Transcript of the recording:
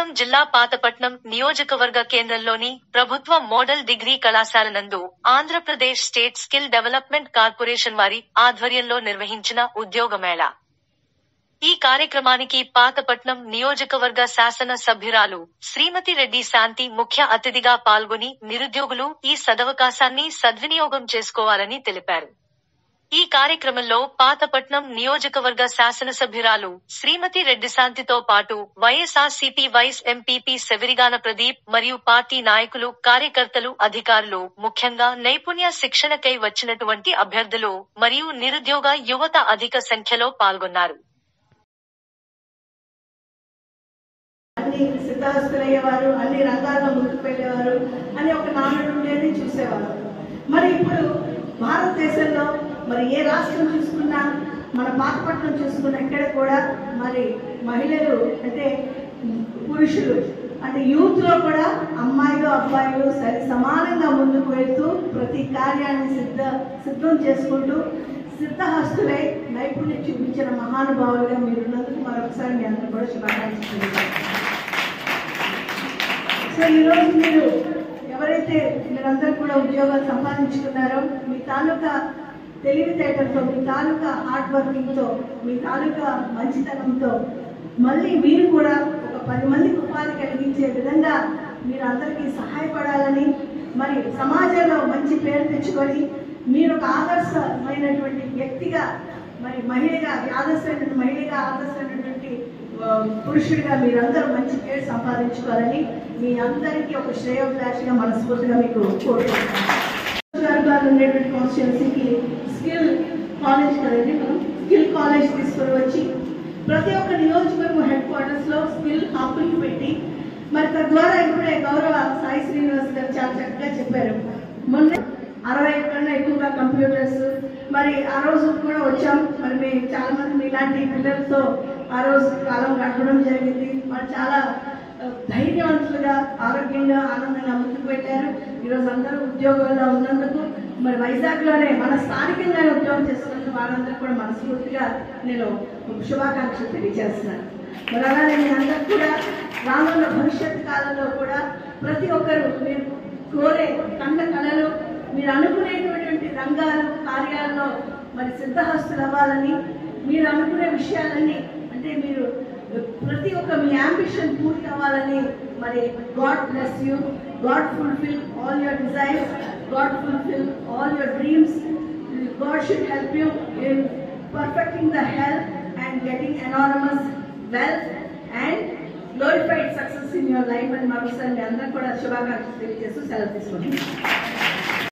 శ్రీకాకుళం జిల్లా పాతపట్నం నియోజకవర్గ కేంద్రంలోని ప్రభుత్వ మోడల్ డిగ్రీ కళాశాల నందు Andhra Pradesh state skill development corporation వారి ఆధ్వర్యంలో నిర్వహించిన ఉద్యోగ మేళా. ఈ కార్యక్రమానికి పాతపట్నం నియోజకవర్గ శాసన సభ్యురాలు శ్రీమతి రెడ్డి శాంతి ముఖ్య అతిథిగా పాల్గొని నిరుద్యోగులు ఈ సదవకాశాన్ని సద్వినియోగం చేసుకోవాలని తెలిపారు. ఈ కార్యక్రమంలో పాతపట్నం నియోజకవర్గ శాసనసభ్యురాలు శ్రీమతి రెడ్డి శాంతితో పాటు వైఎస్ఆర్సీపీ వైస్ ఎంపీపీ సెవిరిగాన ప్రదీప్ మరియు పార్టీ నాయకులు, కార్యకర్తలు, అధికారులు, ముఖ్యంగా నైపుణ్య శిక్షణకై వచ్చినటువంటి అభ్యర్థులు మరియు నిరుద్యోగ యువత అధిక సంఖ్యలో పాల్గొన్నారు. అన్ని సిద్ధాస్తులయ్యేవారు, అన్ని రంగాల్లో ముందుకు వెళ్ళేవారు అని ఒక నానుడు ఉండేది, చూసేవారు. మరి ఇప్పుడు భారతదేశంలో మరి ఏ రాష్ట్రం చూసుకున్నా, మన పాతపట్నం చూసుకున్నా, ఇక్కడ కూడా మరి మహిళలు అంటే పురుషులు అంటే యూత్ లో కూడా అమ్మాయిలు అబ్బాయిలు సరి సమానంగా ముందుకు వెళ్తూ ప్రతి కార్యాన్ని సిద్ధం చేసుకుంటూ సిద్ధహస్తులై నైపుణ్యం చూపించిన మహానుభావులుగా మీరున్నందుకు మరొకసారి మీ అందరూ కూడా శుభాకాంక్షలు. సో ఈరోజు మీరు ఎవరైతే మీరందరూ కూడా ఉద్యోగాలు సంపాదించుకున్నారో, మీ తాలూకా తెలివితేటలతో, మీ తాలూకా హార్డ్ వర్కింగ్తో, మీ తాలూకా మంచితనంతో మళ్ళీ మీరు కూడా ఒక 10 మందికి ఉపాధి కలిగించే విధంగా మీరు అందరికీ సహాయపడాలని, మరి సమాజంలో మంచి పేరు తెచ్చుకొని మీరు ఒక ఆదర్శమైనటువంటి వ్యక్తిగా, మరి మహిళగా ఆదర్శమైనటువంటి పురుషుడిగా మీరందరూ మంచి పేరు సంపాదించుకోవాలని మీ అందరికీ ఒక శ్రేయోభిలాషిగా మనస్ఫూర్తిగా మీకు కోరుకుంటున్నాను. ఉండేటువంటి కాన్స్టిట్యున్సీకి స్కిల్ కాలేజ్ కదండి, మనం స్కిల్ కాలేజ్ తీసుకొని వచ్చి ప్రతి ఒక్క నియోజకవర్గం హెడ్ క్వార్టర్స్ లో స్కిల్ హబ్బులు పెట్టి, మరి తద్వారా ఇప్పుడే గౌరవ సాయి శ్రీనివాస్ గారు చాలా చక్కగా చెప్పారు. మొన్న 60 కన్నా ఎక్కువగా కంప్యూటర్స్, మరి ఆ రోజు కూడా వచ్చాం. మరి మేము చాలా మంది మీలాంటి పిల్లలతో ఆ రోజు కాలం గడపడం జరిగింది. మరి చాలా ధైర్యవంతులుగా, ఆరోగ్యంగా, ఆనందంగా ముందుకు పెట్టారు. ఈరోజు అందరూ ఉద్యోగాల్లో ఉన్నందుకు, మరి వైజాగ్ లోనే మన స్థానికంగానే ఉద్యోగం చేస్తున్నందుకు వారందరూ కూడా మనస్ఫూర్తిగా నేను శుభాకాంక్షలు తెలియజేస్తున్నాను. మరి అలానే మీరందరూ కూడా రానున్న భవిష్యత్ కాలంలో కూడా ప్రతి ఒక్కరు మీరు కోరే కళలు, మీరు అనుకునేటువంటి రంగాలు, కార్యాలలో మరి సిద్ధహస్తులు అవ్వాలని, మీరు అనుకునే విషయాలన్నీ అంటే మీరు ప్రతి ఒక్క మీ అంబిషన్ పూర్తి అవ్వాలని, మరి God bless you, God fulfil all your desires, God fulfil all your dreams, God should help you in perfecting the health and getting unanimous wealth and glorified success in your life అని మరోసారి మీ అందరూ కూడా శుభాకాంక్షలు తెలియజేస్తూ సెలవు తీసుకుంటున్నాను.